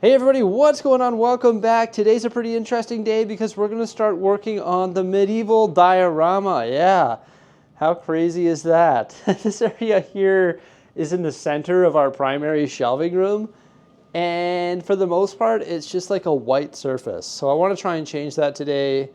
Hey everybody, what's going on? Welcome back. Today's a pretty interesting day because we're going to start working on the medieval diorama. Yeah, how crazy is that? This area here is in the center of our primary shelving room, and for the most part it's just like a white surface. So I want to try and change that today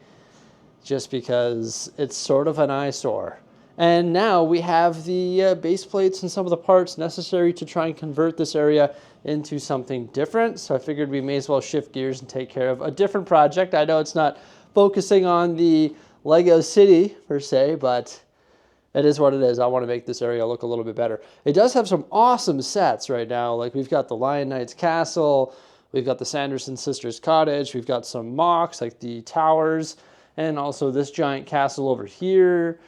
just because it's sort of an eyesore. And now we have the base plates and some of the parts necessary to try and convert this area into something different. So I figured we may as well shift gears and take care of a different project. I know it's not focusing on the Lego city per se, but it is what it is. I want to make this area look a little bit better. It does have some awesome sets right now. Like we've got the Lion Knight's Castle, we've got the Sanderson Sisters Cottage, we've got some mocks like the towers, and also this giant castle over here,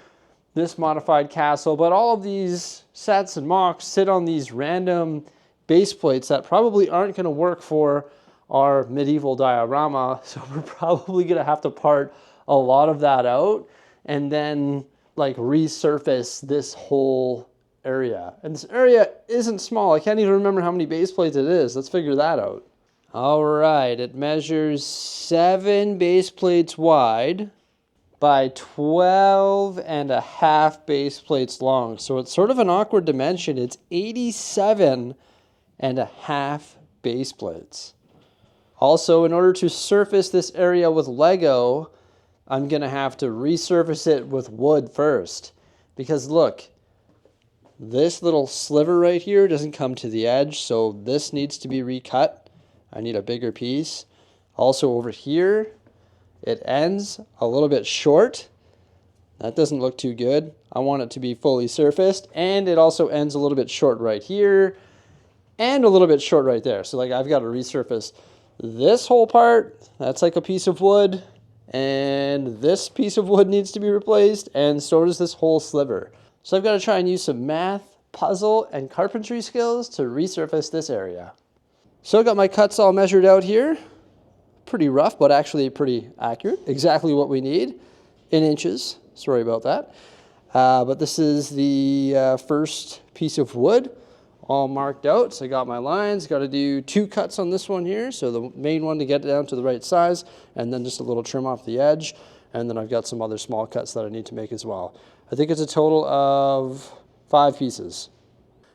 this modified castle. But all of these sets and mocks sit on these random base plates that probably aren't going to work for our medieval diorama. So we're probably going to have to part a lot of that out and then like resurface this whole area. And this area isn't small. I can't even remember how many base plates it is. Let's figure that out. All right, it measures 7 base plates wide by 12.5 base plates long. So it's sort of an awkward dimension. It's 87.5 base plates. Also, in order to surface this area with Lego, I'm gonna have to resurface it with wood first. Because look, this little sliver right here doesn't come to the edge, so this needs to be recut. I need a bigger piece. Also over here, it ends a little bit short. That doesn't look too good. I want it to be fully surfaced. And it also ends a little bit short right here and a little bit short right there. So like I've got to resurface this whole part. That's like a piece of wood. And this piece of wood needs to be replaced. And so does this whole sliver. So I've got to try and use some math, puzzle, and carpentry skills to resurface this area. So I got my cuts all measured out here. Pretty rough, but actually pretty accurate. Exactly what we need in inches. Sorry about that. But this is the first piece of wood all marked out. So I got my lines. Got to do 2 cuts on this one here. So the main one to get it down to the right size, and then just a little trim off the edge. And then I've got some other small cuts that I need to make as well. I think it's a total of 5 pieces.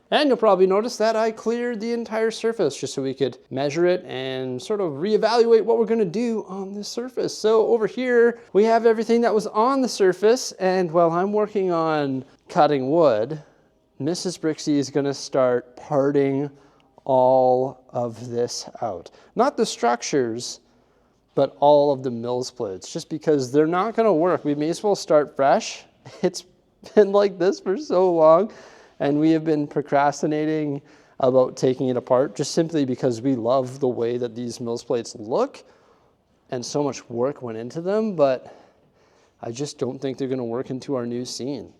And you'll probably notice that I cleared the entire surface just so we could measure it and sort of reevaluate what we're going to do on this surface. So over here, we have everything that was on the surface. And while I'm working on cutting wood, Mrs. Bricksie is going to start parting all of this out. Not the structures, but all of the mills plates, just because they're not going to work. We may as well start fresh. It's been like this for so long. And we have been procrastinating about taking it apart just simply because we love the way that these mills plates look and so much work went into them, but I just don't think they're going to work into our new scene.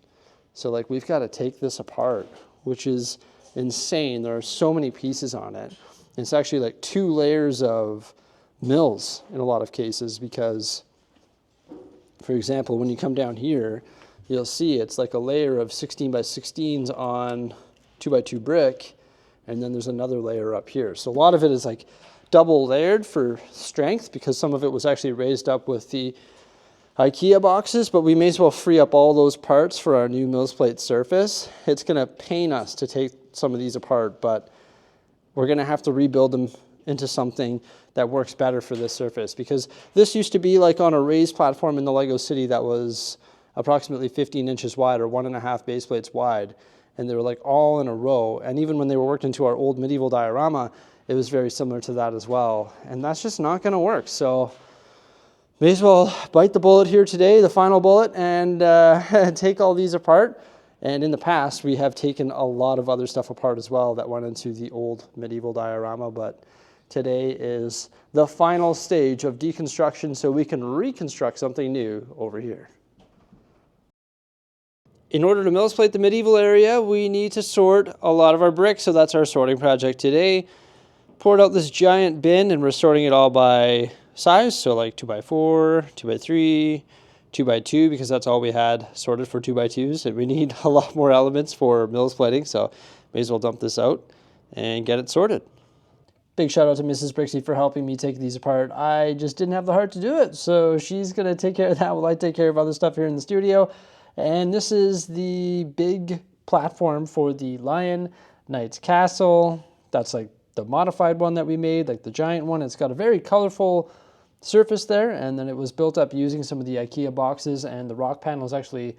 So like we've got to take this apart, which is insane. There are so many pieces on it. It's actually like 2 layers of mills in a lot of cases because, for example, when you come down here, you'll see it's like a layer of 16 by 16s on 2 by 2 brick, and then there's another layer up here. So a lot of it is like double layered for strength because some of it was actually raised up with the IKEA boxes, but we may as well free up all those parts for our new mills plate surface. It's gonna pain us to take some of these apart, but we're gonna have to rebuild them into something that works better for this surface, because this used to be like on a raised platform in the Lego city that was approximately 15 inches wide or 1.5 base plates wide. And they were like all in a row. And even when they were worked into our old medieval diorama, it was very similar to that as well. And that's just not gonna work. So may as well bite the bullet here today, the final bullet, and take all these apart. And in the past, we have taken a lot of other stuff apart as well that went into the old medieval diorama. But today is the final stage of deconstruction so we can reconstruct something new over here. In order to mills plate the medieval area, we need to sort a lot of our bricks, so that's our sorting project today. Poured out this giant bin, and we're sorting it all by size, so like 2x4, 2x3, 2x2, because that's all we had sorted for 2x2s, and we need a lot more elements for mills plating, so may as well dump this out and get it sorted. Big shout out to Mrs. Bricksie for helping me take these apart. I just didn't have the heart to do it, so she's going to take care of that while I take care of other stuff here in the studio. And this is the big platform for the Lion Knight's Castle. That's like the modified one that we made, like the giant one. It's got a very colorful surface there, and then it was built up using some of the IKEA boxes, and the rock panels actually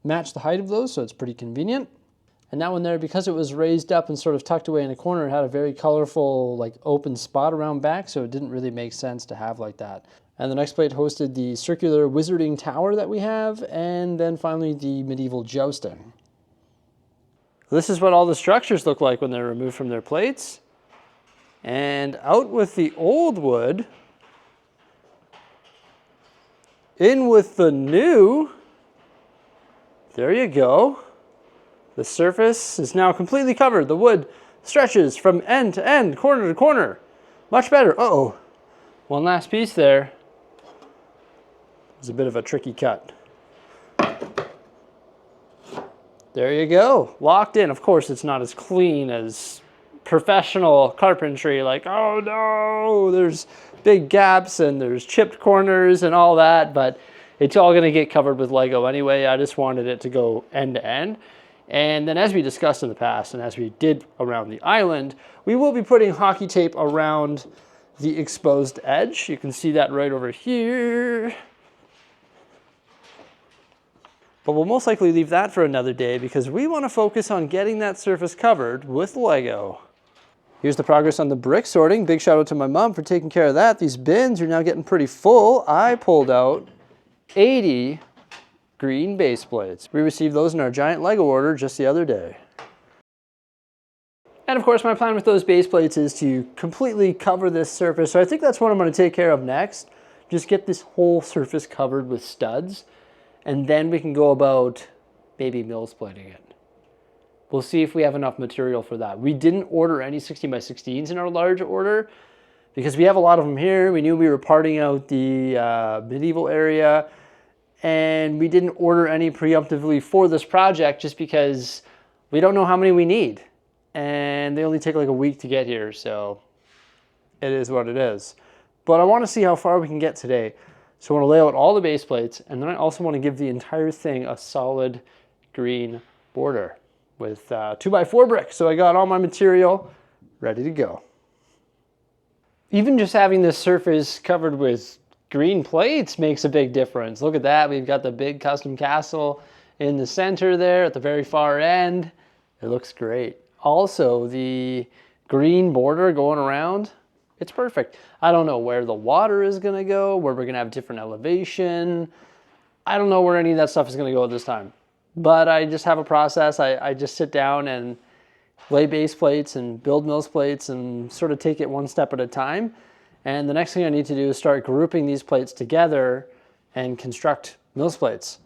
match the height of those, so it's pretty convenient. And that one there, because it was raised up and sort of tucked away in a corner, it had a very colorful, like open spot around back, so it didn't really make sense to have like that. And the next plate hosted the circular wizarding tower that we have, and then finally the medieval jousting. This is what all the structures look like when they're removed from their plates. And out with the old wood, in with the new. There you go. The surface is now completely covered. The wood stretches from end to end, corner to corner. Much better. Uh-oh. One last piece there. It's a bit of a tricky cut. There you go. Locked in. Of course, it's not as clean as professional carpentry. Like, oh no, there's big gaps and there's chipped corners and all that, but it's all going to get covered with Lego anyway. I just wanted it to go end to end. And then as we discussed in the past, and as we did around the island, we will be putting hockey tape around the exposed edge. You can see that right over here. But we'll most likely leave that for another day because we want to focus on getting that surface covered with Lego. Here's the progress on the brick sorting. Big shout out to my mom for taking care of that. These bins are now getting pretty full. I pulled out 80 green base plates. We received those in our giant Lego order just the other day. And of course, my plan with those base plates is to completely cover this surface. So I think that's what I'm going to take care of next. Just get this whole surface covered with studs. And then we can go about maybe mills plating it. We'll see if we have enough material for that. We didn't order any 16x16s in our large order because we have a lot of them here. We knew we were parting out the medieval area. And we didn't order any preemptively for this project just because we don't know how many we need. And they only take like a week to get here, so it is what it is. But I want to see how far we can get today. So I want to lay out all the base plates, and then I also want to give the entire thing a solid green border with 2x4 brick. So I got all my material ready to go. Even just having this surface covered with green plates makes a big difference. Look at that. We've got the big custom castle in the center there at the very far end. It looks great. Also, the green border going around, it's perfect. I don't know where the water is going to go, where we're going to have different elevation. I don't know where any of that stuff is going to go at this time. But I just have a process. I just sit down and lay base plates and build mills plates and sort of take it one step at a time. And the next thing I need to do is start grouping these plates together and construct mills plates.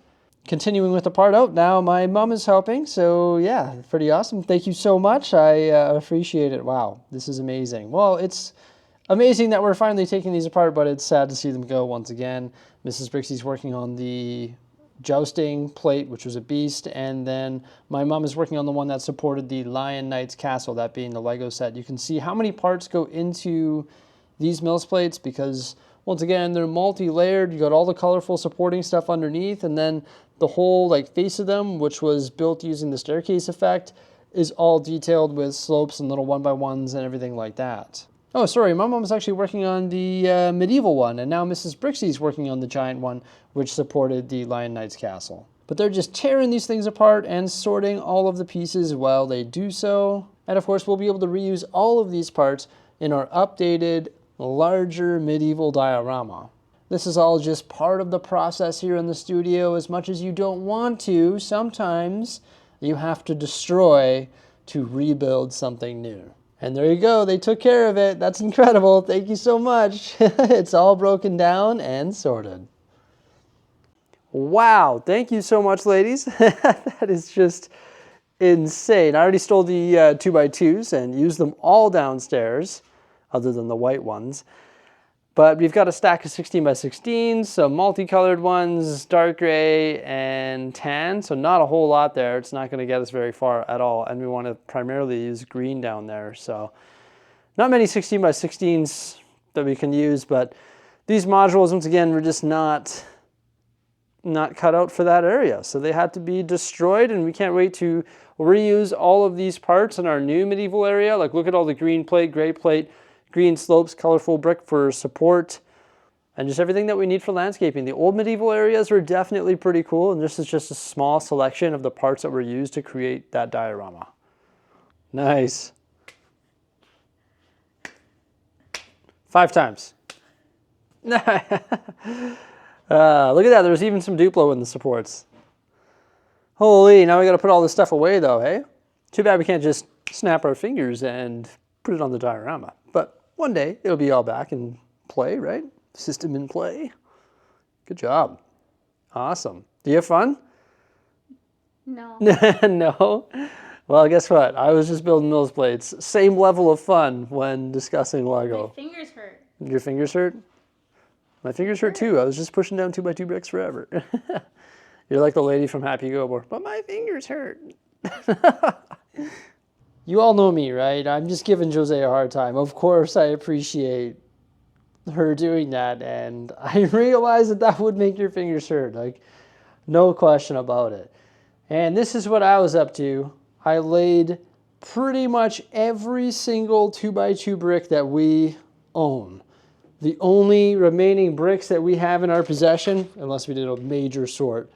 Continuing with the part out now, my mom is helping. So yeah, pretty awesome. Thank you so much. I appreciate it. Wow, this is amazing. Well, it's amazing that we're finally taking these apart, but it's sad to see them go once again. Mrs. Bricksie's working on the jousting plate, which was a beast. And then my mom is working on the one that supported the Lion Knight's Castle, that being the Lego set. You can see how many parts go into these mills plates because once again they're multi-layered. You got all the colorful supporting stuff underneath, and then the whole like face of them, which was built using the staircase effect, is all detailed with slopes and little 1x1s and everything like that. Oh, sorry, my mom was actually working on the medieval one, and now Mrs. Bricksie's working on the giant one, which supported the Lion Knight's Castle. But they're just tearing these things apart and sorting all of the pieces while they do so. And of course, we'll be able to reuse all of these parts in our updated larger medieval diorama. This is all just part of the process here in the studio. As much as you don't want to, sometimes you have to destroy to rebuild something new. And there you go, they took care of it. That's incredible. Thank you so much. It's all broken down and sorted. Wow, thank you so much, ladies. That is just insane. I already stole the 2x2s and used them all downstairs, other than the white ones. But we've got a stack of 16x16s, some multicolored ones, dark gray and tan, so not a whole lot there. It's not going to get us very far at all, and we want to primarily use green down there. So Not many 16 by 16s that we can use, but these modules, once again, were just not cut out for that area. So they had to be destroyed, and we can't wait to reuse all of these parts in our new medieval area. Like, look at all the green plate, gray plate, green slopes, colorful brick for support, and just everything that we need for landscaping. The old medieval areas were definitely pretty cool, and this is just a small selection of the parts that were used to create that diorama. Nice. 5 times. Look at that, there's even some Duplo in the supports. Holy, now we gotta put all this stuff away though, hey? Too bad we can't just snap our fingers and put it on the diorama. But one day, it'll be all back in play, right? System in play. Good job. Awesome. Do you have fun? No. No? Well, guess what? I was just building those plates. Same level of fun when discussing Lego. My fingers hurt. Your fingers hurt? My fingers hurt too. I was just pushing down 2x2 bricks forever. You're like the lady from Happy Gilmore, but my fingers hurt. You all know me, right? I'm just giving Jose a hard time. Of course, I appreciate her doing that, and I realize that that would make your fingers hurt. Like, no question about it. And this is what I was up to. I laid pretty much every single 2x2 brick that we own. The only remaining bricks that we have in our possession, unless we did a major sort,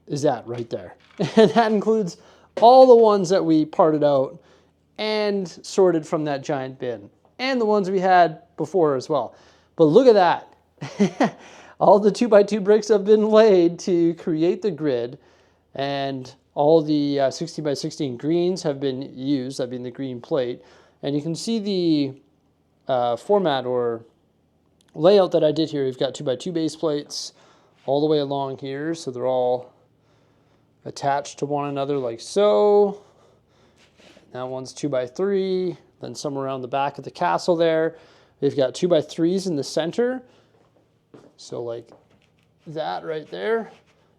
is that right there. And that includes all the ones that we parted out and sorted from that giant bin, and the ones we had before as well. But look at that. All the 2x2 bricks have been laid to create the grid, and all the 16 by 16 greens have been used, that being the green plate. And you can see the format or layout that I did here. We've got 2x2 base plates all the way along here, so they're all attached to one another like so. That one's 2x3, then some around the back of the castle there. We've got 2x3s in the center, so like that right there,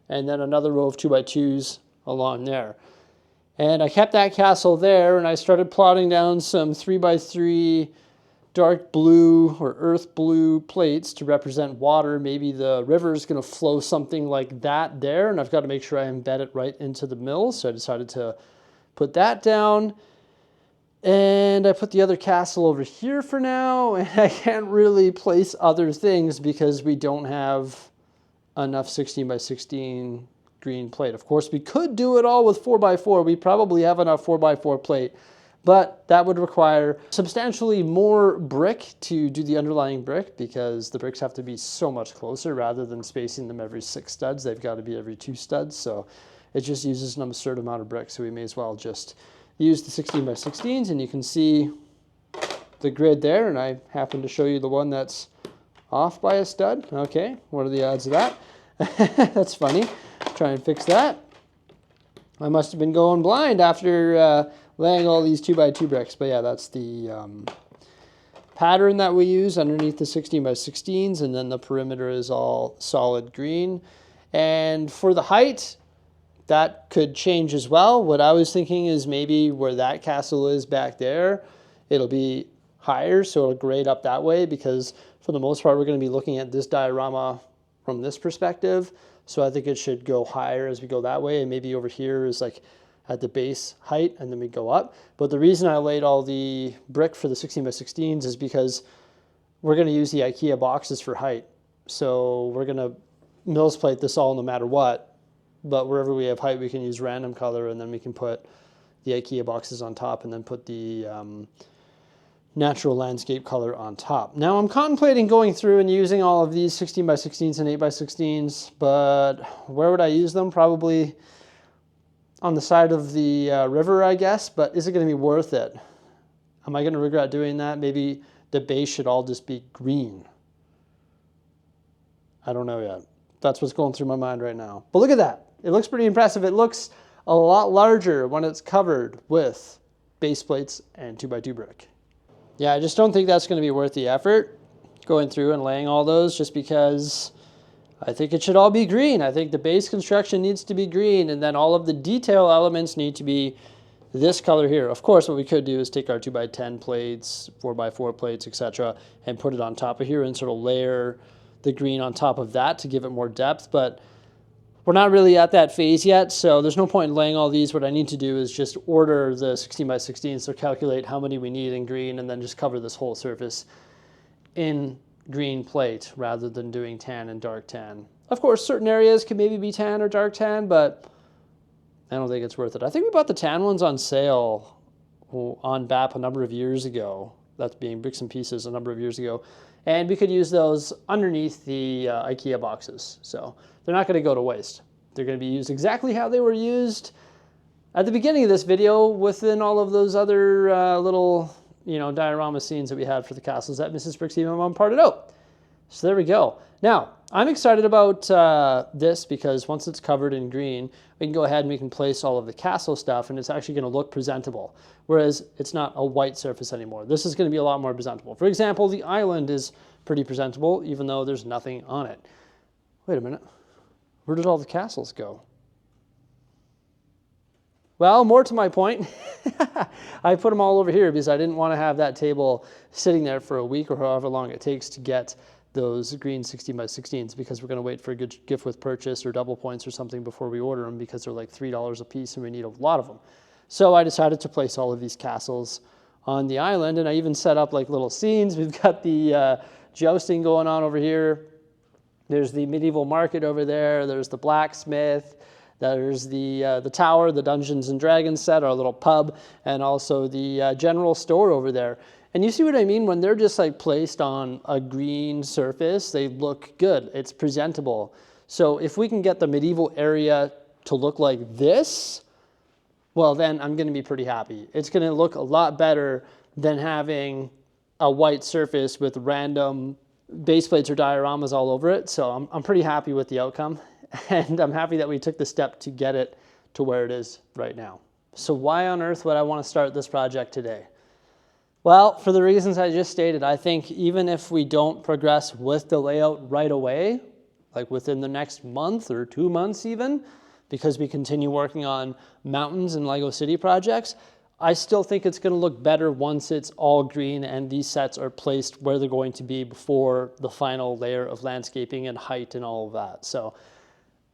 and then another row of 2x2s along there. And I kept that castle there, and I started plotting down some 3x3 dark blue or earth blue plates to represent water. Maybe the river is going to flow something like that there, and I've got to make sure I embed it right into the mill. So I decided to put that down, and I put the other castle over here for now, and I can't really place other things because we don't have enough 16 by 16 green plate. Of course, we could do it all with 4x4. We probably have enough 4x4 plate, but that would require substantially more brick to do the underlying brick, because the bricks have to be so much closer. Rather than spacing them every 6 studs, they've got to be every 2 studs. So it just uses an absurd amount of brick. So we may as well just use the 16 by 16s, and you can see the grid there. And I happen to show you the one that's off by a stud. Okay, what are the odds of that? That's funny. Try and fix that. I must have been going blind after laying all these 2x2 bricks. But yeah, that's the pattern that we use underneath the 16 by 16s, and then the perimeter is all solid green. And for the height, that could change as well. What I was thinking is maybe where that castle is back there, it'll be higher, so it'll grade up that way, because for the most part, we're going to be looking at this diorama from this perspective. So I think it should go higher as we go that way, and maybe over here is like at the base height, and then we go up. But the reason I laid all the brick for the 16 by 16s is because we're going to use the IKEA boxes for height. So we're going to mills plate this all no matter what, but wherever we have height, we can use random color, and then we can put the IKEA boxes on top, and then put the natural landscape color on top. Now I'm contemplating going through and using all of these 16 by 16s and 8 by 16s, but where would I use them? Probably on the side of the river, I guess, but is it going to be worth it? Am I going to regret doing that? Maybe the base should all just be green. I don't know yet. That's what's going through my mind right now. But look at that. It looks pretty impressive. It looks a lot larger when it's covered with base plates and 2x2 brick. Yeah, I just don't think that's going to be worth the effort, going through and laying all those, just because I think it should all be green. I think the base construction needs to be green, and then all of the detail elements need to be this color here. Of course, what we could do is take our 2x10 plates, 4x4 plates, etc., and put it on top of here and sort of layer the green on top of that to give it more depth, but we're not really at that phase yet, so there's no point in laying all these. What I need to do is just order the 16x16, so calculate how many we need in green, and then just cover this whole surface in green plate rather than doing tan and dark tan. Of course, certain areas can maybe be tan or dark tan, but I don't think it's worth it. I think we bought the tan ones on sale on BAP a number of years ago. That's being Bricks and Pieces a number of years ago. And we could use those underneath the IKEA boxes. So they're not going to go to waste. They're going to be used exactly how they were used at the beginning of this video within all of those other little, diorama scenes that we had for the castles that Mrs. Bricksie and my mom parted out. So there we go. Now, I'm excited about this because once it's covered in green, we can go ahead and we can place all of the castle stuff and it's actually going to look presentable, whereas it's not a white surface anymore. This is going to be a lot more presentable. For example, the island is pretty presentable even though there's nothing on it. Wait a minute. Where did all the castles go? Well, more to my point, I put them all over here because I didn't want to have that table sitting there for a week or however long it takes to get those green 16x16s because we're going to wait for a good gift with purchase or double points or something before we order them because they're like $3 a piece and we need a lot of them. So I decided to place all of these castles on the island, and I even set up like little scenes. We've got the jousting going on over here. There's the medieval market over there. There's the blacksmith. There's the tower, the Dungeons and Dragons set, our little pub, and also the general store over there. And you see what I mean? When they're just like placed on a green surface, they look good. It's presentable. So if we can get the medieval area to look like this, well, then I'm going to be pretty happy. It's going to look a lot better than having a white surface with random base plates or dioramas all over it. So I'm pretty happy with the outcome. And I'm happy that we took the step to get it to where it is right now. So why on earth would I want to start this project today? Well, for the reasons I just stated, I think even if we don't progress with the layout right away, like within the next month or 2 months even, because we continue working on mountains and Lego City projects, I still think it's going to look better once it's all green and these sets are placed where they're going to be before the final layer of landscaping and height and all of that. So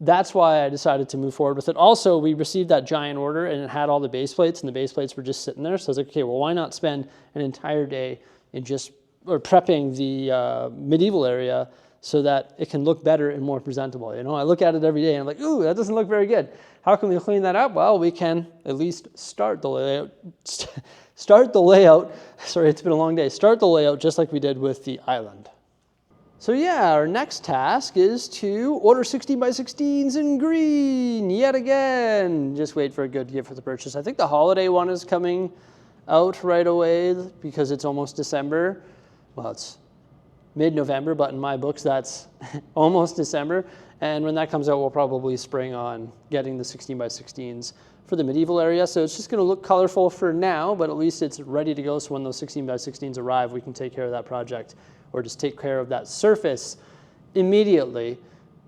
that's why I decided to move forward with it. Also, we received that giant order and it had all the base plates and the base plates were just sitting there. So I was like, okay, well, why not spend an entire day in prepping the medieval area so that it can look better and more presentable. I look at it every day and I'm like, ooh, that doesn't look very good. How can we clean that up? Well, we can at least start the layout. Sorry, it's been a long day. Start the layout just like we did with the island. So yeah, our next task is to order 16x16s in green yet again. Just wait for a good gift for the purchase. I think the holiday one is coming out right away because it's almost December. Well, it's mid-November, but in my books that's almost December. And when that comes out, we'll probably spring on getting the 16x16s for the medieval area. So it's just going to look colorful for now, but at least it's ready to go. So when those 16x16s arrive, we can take care of that project or just take care of that surface immediately,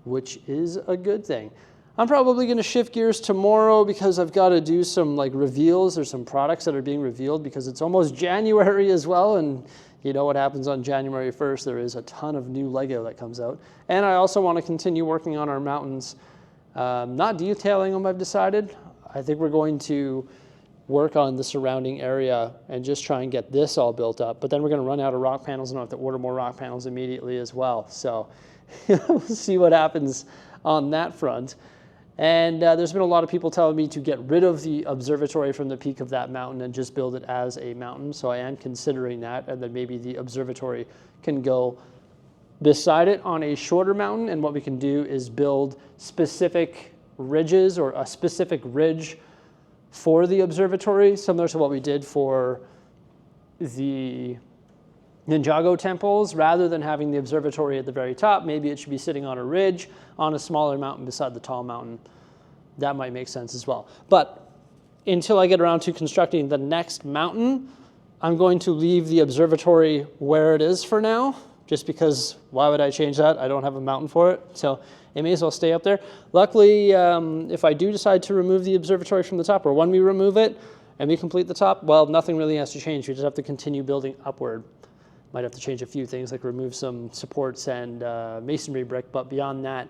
which is a good thing. I'm probably going to shift gears tomorrow because I've got to do some reveals. There's some products that are being revealed because it's almost January as well, and you know what happens on January 1st. There is a ton of new Lego that comes out. And I also want to continue working on our mountains. Not detailing them, I've decided. I think we're going to work on the surrounding area and just try and get this all built up. But then we're going to run out of rock panels and I'll have to order more rock panels immediately as well. So we'll see what happens on that front. And there's been a lot of people telling me to get rid of the observatory from the peak of that mountain and just build it as a mountain. So I am considering that, and then maybe the observatory can go beside it on a shorter mountain. And what we can do is build specific ridges or a specific ridge for the observatory, similar to what we did for the Ninjago temples. Rather than having the observatory at the very top, maybe it should be sitting on a ridge on a smaller mountain beside the tall mountain. That might make sense as well. But until I get around to constructing the next mountain, I'm going to leave the observatory where it is for now, just because why would I change that? I don't have a mountain for it, so it may as well stay up there. Luckily, if I do decide to remove the observatory from the top, or when we remove it, and we complete the top, well, nothing really has to change. We just have to continue building upward. Might have to change a few things, like remove some supports and masonry brick, but beyond that,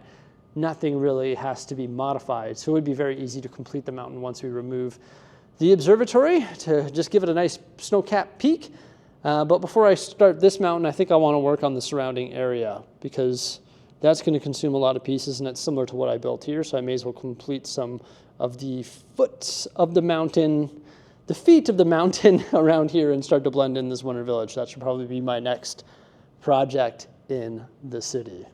nothing really has to be modified. So it would be very easy to complete the mountain once we remove the observatory to just give it a nice snow-capped peak. But before I start this mountain, I think I want to work on the surrounding area because that's going to consume a lot of pieces, and it's similar to what I built here, so I may as well complete some of the foots of the mountain, the feet of the mountain around here and start to blend in this winter village. That should probably be my next project in the city.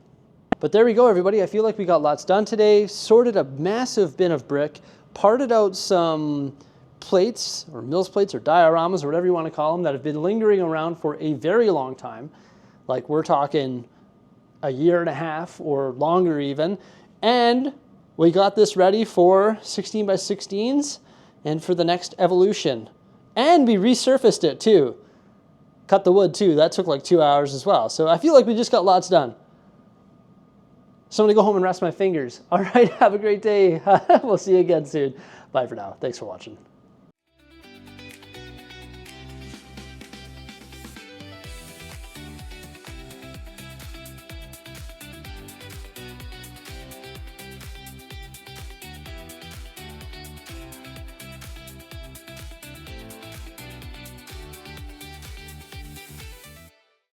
But there we go, everybody. I feel like we got lots done today. Sorted a massive bin of brick, parted out some plates or mills plates or dioramas or whatever you want to call them that have been lingering around for a very long time. Like we're talking a year and a half or longer even. And we got this ready for 16 by 16s and for the next evolution. And we resurfaced it too. Cut the wood too. That took like 2 hours as well. So I feel like we just got lots done. So I'm gonna go home and rest my fingers. All right, have a great day. We'll see you again soon. Bye for now. Thanks for watching.